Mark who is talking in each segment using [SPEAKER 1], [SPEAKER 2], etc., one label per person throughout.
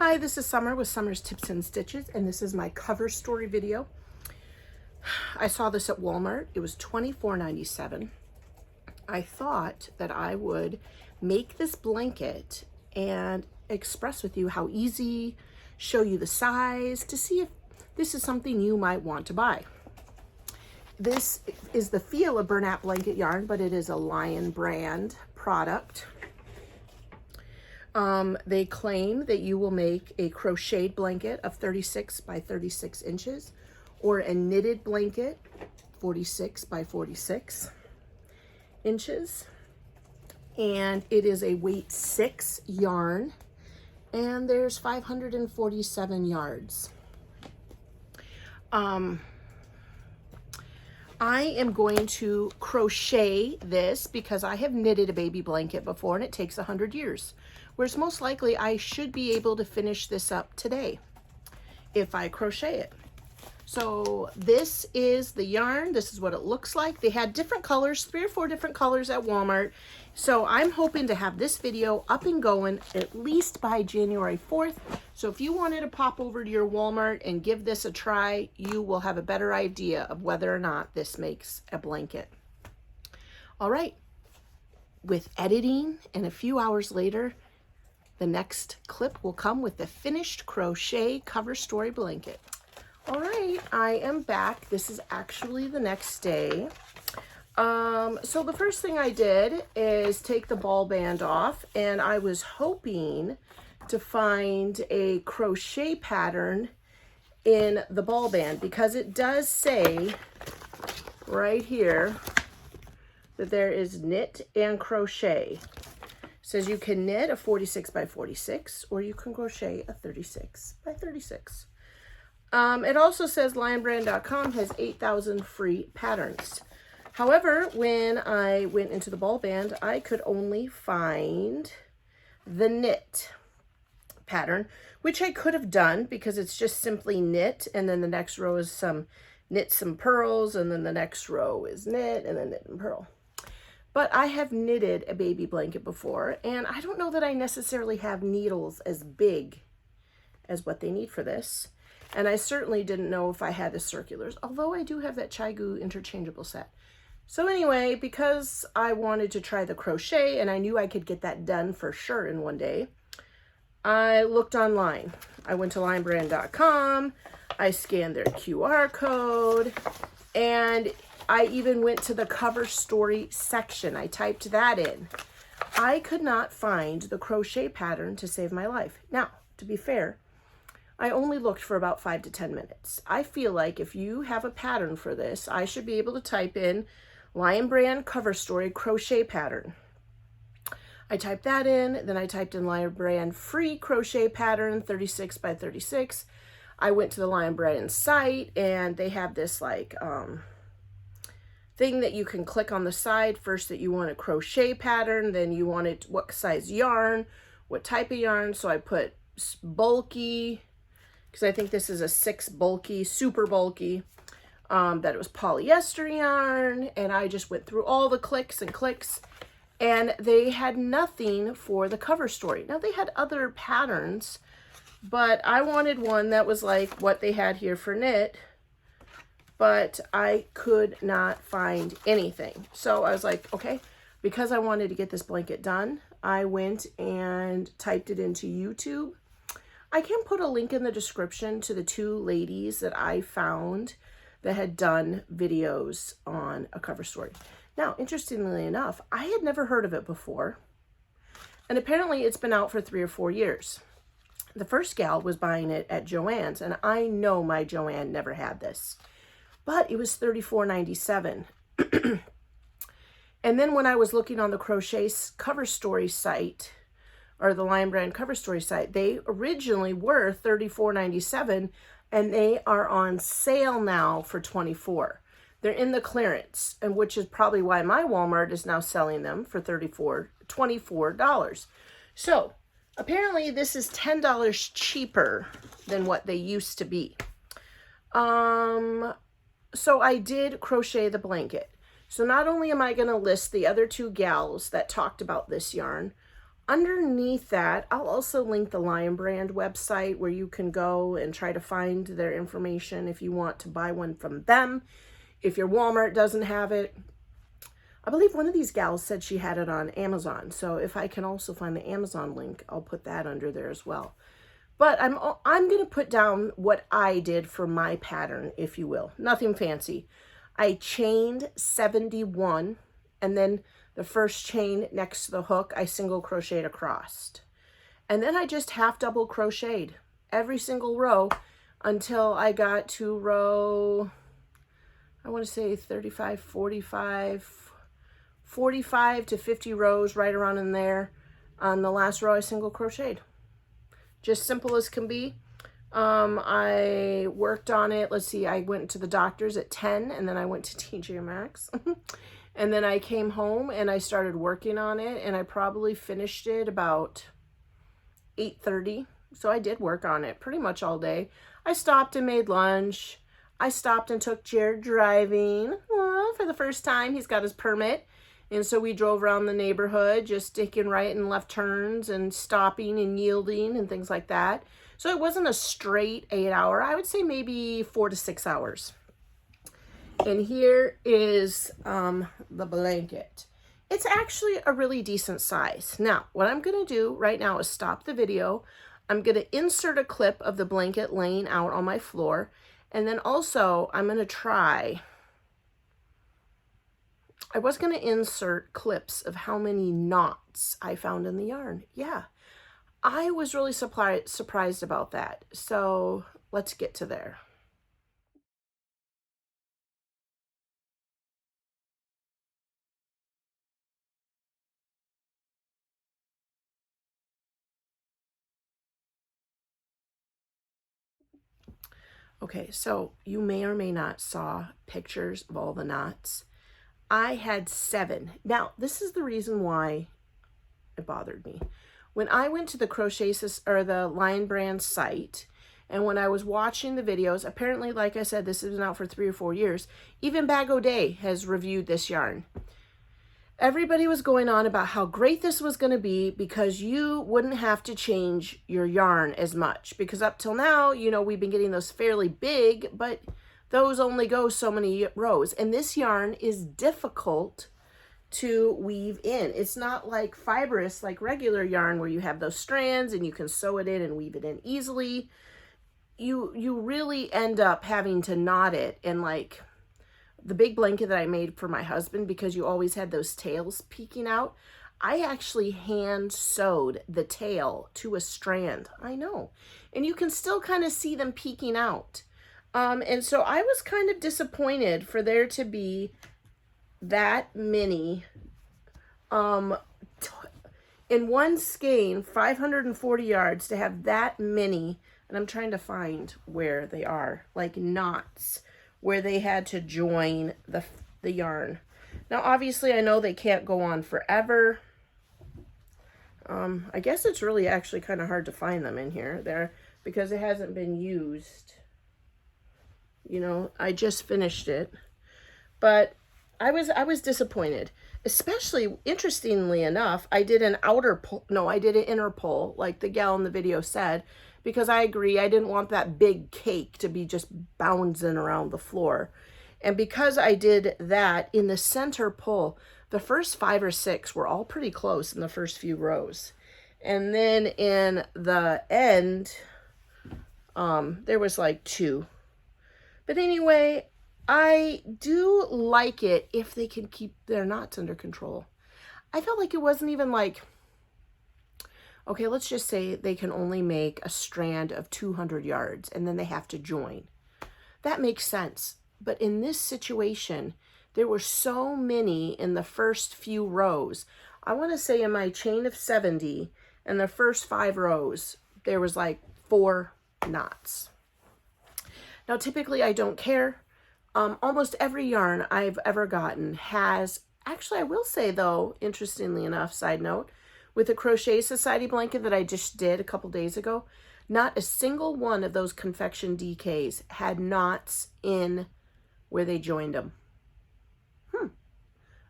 [SPEAKER 1] Hi, this is Summer with Summer's Tips and Stitches, and this is my cover story video. I saw this at Walmart. It was $24.97. I thought that I would make this blanket and express with you how easy, show you the size, to see if this is something you might want to buy. This is the feel of Bernat blanket yarn, but it is a Lion brand product. They claim that you will make a crocheted blanket of 36 by 36 inches or a knitted blanket 46 by 46 inches. And it is a weight 6 yarn, and there's 547 yards. I am going to crochet this because I have knitted a baby blanket before and it takes 100 years. Whereas most likely I should be able to finish this up today if I crochet it. So this is the yarn. This is what it looks like. They had different colors, 3 or 4 different colors at Walmart. So I'm hoping to have this video up and going at least by January 4th. So if you wanted to pop over to your Walmart and give this a try, you will have a better idea of whether or not this makes a blanket. All right, with editing and a few hours later, the next clip will come with the finished crochet cover story blanket. All right, I am back. This is actually the next day. So the first thing I did is take the ball band off, and I was hoping to find a crochet pattern in the ball band because it does say right here that there is knit and crochet. It says you can knit a 46 by 46 or you can crochet a 36 by 36. It also says lionbrand.com has 8,000 free patterns. However, when I went into the ball band, I could only find the knit pattern, which I could have done because it's just simply knit, and then the next row is some knit, some pearls, and then the next row is knit, and then knit and pearl. But I have knitted a baby blanket before, and I don't know that I necessarily have needles as big as what they need for this. And I certainly didn't know if I had the circulars, although I do have that Chai-Gu interchangeable set. So anyway, because I wanted to try the crochet and I knew I could get that done for sure in one day, I looked online. I went to lionbrand.com, I scanned their QR code, and I even went to the cover story section. I typed that in. I could not find the crochet pattern to save my life. Now, to be fair, I only looked for about 5 to 10 minutes. I feel like if you have a pattern for this, I should be able to type in Lion Brand cover story crochet pattern. I typed that in, then I typed in Lion Brand free crochet pattern 36 by 36. I went to the Lion Brand site, and they have this like thing that you can click on the side. First that you want a crochet pattern, then you want it what size yarn, what type of yarn. So I put bulky, because I think this is a 6 bulky, super bulky, that it was polyester yarn, and I just went through all the clicks and clicks, and they had nothing for the cover story. Now, they had other patterns, but I wanted one that was like what they had here for knit, but I could not find anything. So I was like, okay, because I wanted to get this blanket done, I went and typed it into YouTube. I can put a link in the description to the 2 ladies that I found that had done videos on a cover story. Now, interestingly enough, I had never heard of it before, and apparently it's been out for 3 or 4 years. The first gal was buying it at Joann's, and I know my Joann never had this, but it was $34.97. And then when I was looking on the crochet cover story site, or the Lion Brand cover story site, they originally were $34.97, and they are on sale now for $24. They're in the clearance, and which is probably why my Walmart is now selling them for $24. So apparently this is $10 cheaper than what they used to be. So I did crochet the blanket. So not only am I going to list the other 2 gals that talked about this yarn, Underneath that, I'll also link the Lion Brand website where you can go and try to find their information if you want to buy one from them. If your Walmart doesn't have it, I believe one of these gals said she had it on Amazon. So if I can also find the Amazon link, I'll put that under there as well. But I'm going to put down what I did for my pattern, if you will. Nothing fancy. I chained 71, and then the first chain next to the hook, I single crocheted across. And then I just half double crocheted every single row until I got to row, I want to say 35, 45 to 50 rows, right around in there. On the last row, I single crocheted. Just simple as can be. I worked on it. Let's see, I went to the doctor's at 10, and then I went to TJ Maxx. And then I came home and I started working on it, and I probably finished it about 8:30. So I did work on it pretty much all day. I stopped and made lunch. I stopped and took Jared driving for the first time. He's got his permit. And so we drove around the neighborhood, just taking right and left turns and stopping and yielding and things like that. So it wasn't a straight 8-hour. I would say maybe 4 to 6 hours. And here is the blanket. It's actually a really decent size. Now, what I'm going to do right now is stop the video. I'm going to insert a clip of the blanket laying out on my floor. And then also, I'm going to try... I was going to insert clips of how many knots I found in the yarn. Yeah, I was really surprised about that. So let's get to there. Okay, so you may or may not saw pictures of all the knots. I had 7. Now, this is the reason why it bothered me. When I went to the or the Lion Brand site, and when I was watching the videos, apparently, like I said, this has been out for 3 or 4 years. Even Bag O'Day has reviewed this yarn. Everybody was going on about how great this was going to be because you wouldn't have to change your yarn as much. Because up till now, you know, we've been getting those fairly big, but those only go so many rows. And this yarn is difficult to weave in. It's not like fibrous, like regular yarn where you have those strands and you can sew it in and weave it in easily. You really end up having to knot it, and like the big blanket that I made for my husband, because you always had those tails peeking out, I actually hand sewed the tail to a strand. I know. And you can still kind of see them peeking out. And so I was kind of disappointed for there to be that many in one skein, 540 yards, to have that many, and I'm trying to find where they are, like knots where they had to join the yarn. Now, obviously, I know they can't go on forever. I guess it's really actually kind of hard to find them in here there because it hasn't been used. You know, I just finished it, but I was disappointed. Especially, interestingly enough, I did an outer pull. No, I did an inner pull, like the gal in the video said, because I agree, I didn't want that big cake to be just bouncing around the floor. And because I did that in the center pull, the first 5 or 6 were all pretty close in the first few rows. And then in the end, there was like 2. But anyway, I do like it if they can keep their knots under control. I felt like it wasn't even like, okay, let's just say they can only make a strand of 200 yards and then they have to join. That makes sense. But in this situation, there were so many in the first few rows. I want to say in my chain of 70, in the first 5 rows, there was like 4 knots. Now, typically I don't care. Almost every yarn I've ever gotten has, actually I will say though, interestingly enough, side note, with the Crochet Society blanket that I just did a couple days ago, not a single one of those confection DKs had knots in where they joined them.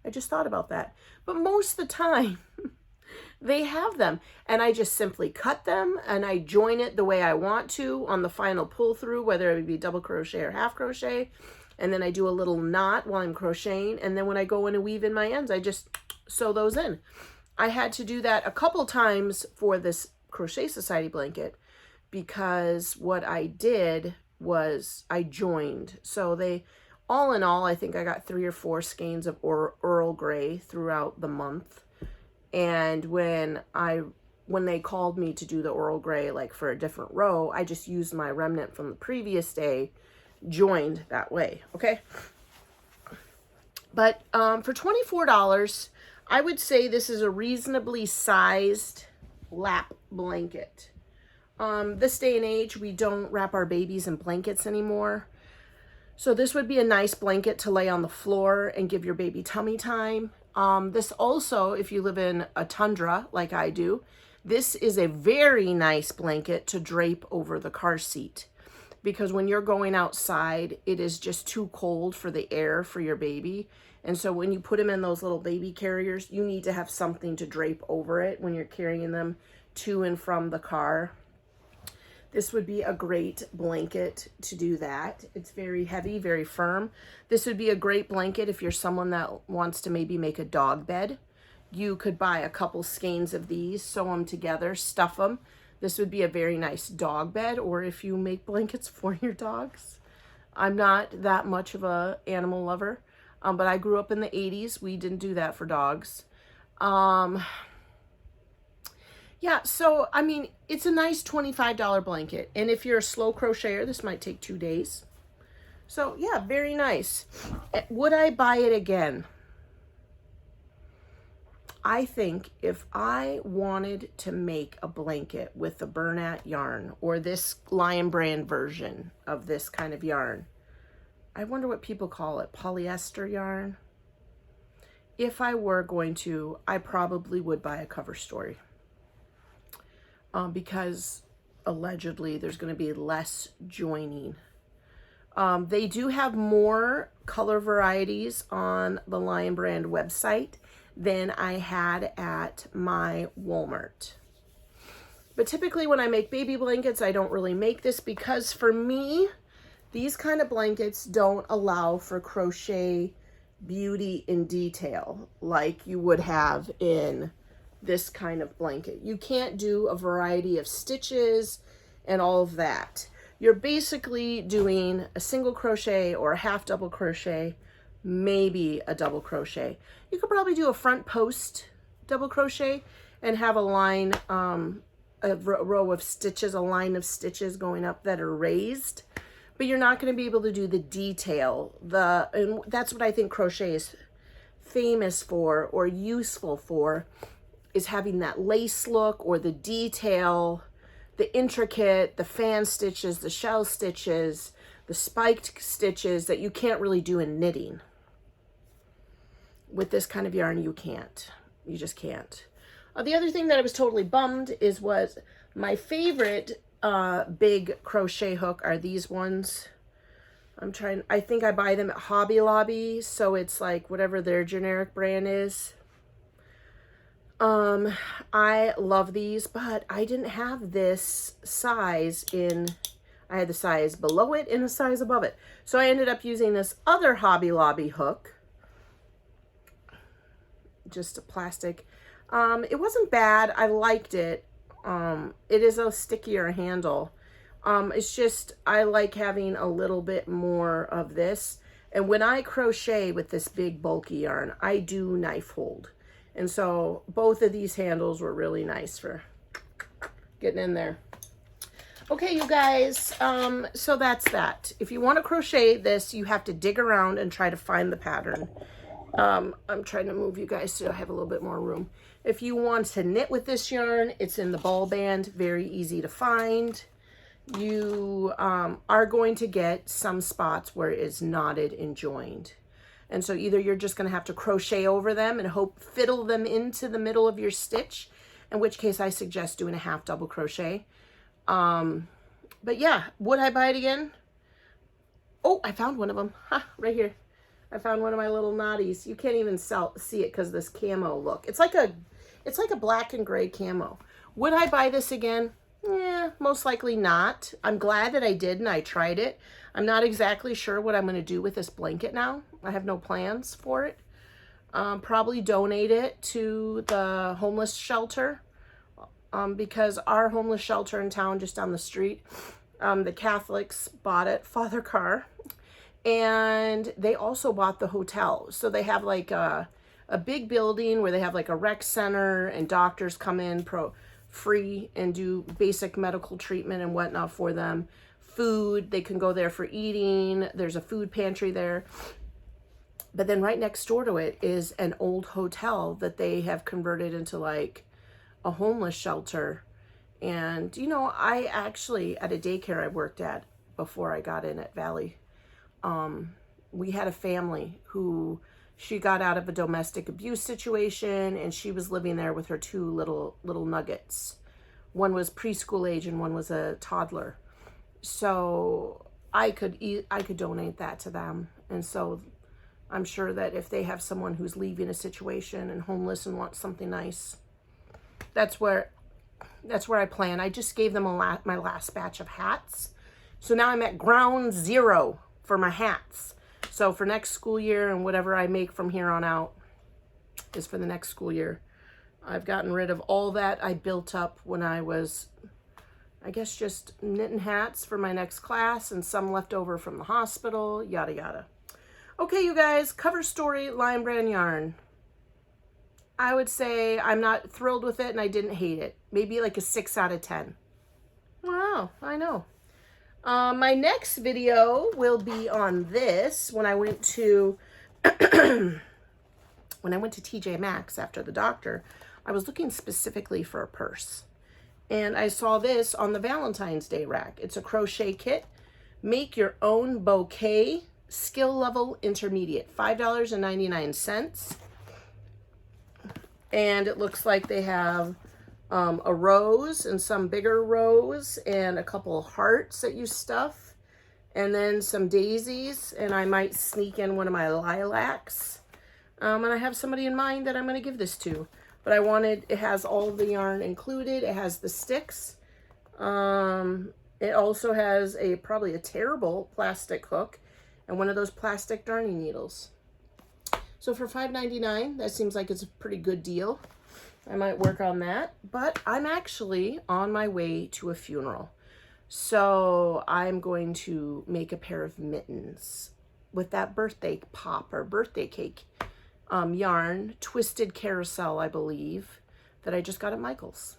[SPEAKER 1] I just thought about that. But most of the time, They have them, and I just simply cut them and I join it the way I want to on the final pull through, whether it be double crochet or half crochet. And then I do a little knot while I'm crocheting, and then when I go in and weave in my ends, I just sew those in. I had to do that a couple times for this Crochet Society blanket because what I did was I joined. So they, all in all, I think I got 3 or 4 skeins of Earl Grey throughout the month. And when they called me to do the Earl Grey, like for a different row, I just used my remnant from the previous day, joined that way, okay? But for $24, I would say this is a reasonably sized lap blanket. This day and age, we don't wrap our babies in blankets anymore. So this would be a nice blanket to lay on the floor and give your baby tummy time. This also, if you live in a tundra like I do, this is a very nice blanket to drape over the car seat. Because when you're going outside, it is just too cold for the air for your baby. And so when you put them in those little baby carriers, you need to have something to drape over it when you're carrying them to and from the car. This would be a great blanket to do that. It's very heavy, very firm. This would be a great blanket if you're someone that wants to maybe make a dog bed. You could buy a couple skeins of these, sew them together, stuff them. This would be a very nice dog bed, or if you make blankets for your dogs. I'm not that much of a animal lover, but I grew up in the 80s. We didn't do that for dogs. Yeah, so, I mean, it's a nice $25 blanket. And if you're a slow crocheter, this might take 2 days. So, yeah, very nice. Would I buy it again? I think if I wanted to make a blanket with the Bernat yarn or this Lion Brand version of this kind of yarn, I wonder what people call it, polyester yarn. If I were going to, I probably would buy a cover story. Because allegedly there's going to be less joining. They do have more color varieties on the Lion Brand website than I had at my Walmart. But typically when I make baby blankets, I don't really make this because for me, these kind of blankets don't allow for crochet beauty in detail like you would have in this kind of blanket. You can't do a variety of stitches and all of that. You're basically doing a single crochet or a half double crochet, maybe a double crochet. You could probably do a front post double crochet and have a line, a row of stitches, a line of stitches going up that are raised, but you're not going to be able to do the detail. And that's what I think crochet is famous for or useful for, is having that lace look or the detail, the intricate, the fan stitches, the shell stitches, the spiked stitches that you can't really do in knitting. With this kind of yarn, you can't. You just can't. The other thing that I was totally bummed was my favorite big crochet hook are these ones. I think I buy them at Hobby Lobby, so it's like whatever their generic brand is. I love these, but I didn't have this size I had the size below it and the size above it. So I ended up using this other Hobby Lobby hook. Just a plastic. It wasn't bad. I liked it. It is a stickier handle. It's just, I like having a little bit more of this. And when I crochet with this big bulky yarn, I do knife hold. And so both of these handles were really nice for getting in there. Okay, you guys, so that's that. If you want to crochet this, you have to dig around and try to find the pattern. I'm trying to move you guys so I have a little bit more room. If you want to knit with this yarn, it's in the ball band, very easy to find. You are going to get some spots where it is knotted and joined. And so either you're just going to have to crochet over them and fiddle them into the middle of your stitch, in which case I suggest doing a half double crochet. But yeah, would I buy it again? Oh, I found one of them. Right here. I found one of my little knotties. You can't even see it because this camo look. It's like It's like a black and gray camo. Would I buy this again? Yeah, most likely not. I'm glad that I did and I tried it. I'm not exactly sure what I'm going to do with this blanket now. I have no plans for it. Probably donate it to the homeless shelter, because our homeless shelter in town just down the street, the Catholics bought it, Father Carr, and they also bought the hotel. So they have like a big building where they have like a rec center and doctors come in free and do basic medical treatment and whatnot for them. Food, they can go there for eating. There's a food pantry there. But then right next door to it is an old hotel that they have converted into like a homeless shelter. And, you know, I actually, at a daycare I worked at before I got in at Valley, we had a family who, she got out of a domestic abuse situation and she was living there with her two little nuggets. One was preschool age and one was a toddler. So I could donate that to them. And so I'm sure that if they have someone who's leaving a situation and homeless and wants something nice, that's where I plan. I just gave them my last batch of hats. So now I'm at ground zero for my hats. So for next school year and whatever I make from here on out is for the next school year. I've gotten rid of all that I built up when I was, I guess, just knitting hats for my next class and some left over from the hospital, yada yada. Okay, you guys, cover story, Lion Brand yarn. I would say I'm not thrilled with it and I didn't hate it. Maybe like a 6 out of 10. Wow, I know. My next video will be on this. When I went to TJ Maxx after the doctor, I was looking specifically for a purse. And I saw this on the Valentine's Day rack. It's a crochet kit. Make your own bouquet. Skill level intermediate, $5.99. And it looks like they have a rose and some bigger rose and a couple hearts that you stuff, and then some daisies, and I might sneak in one of my lilacs. And I have somebody in mind that I'm going to give this to. But it has all of the yarn included. It has the sticks. It also has probably a terrible plastic hook and one of those plastic darning needles. So for $5.99, that seems like it's a pretty good deal. I might work on that, but I'm actually on my way to a funeral. So I'm going to make a pair of mittens with that birthday pop or birthday cake yarn, Twisted Carousel, I believe, that I just got at Michael's.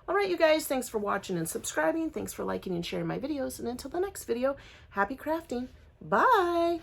[SPEAKER 1] All right, you guys, thanks for watching and subscribing. Thanks for liking and sharing my videos. And until the next video, happy crafting. Bye.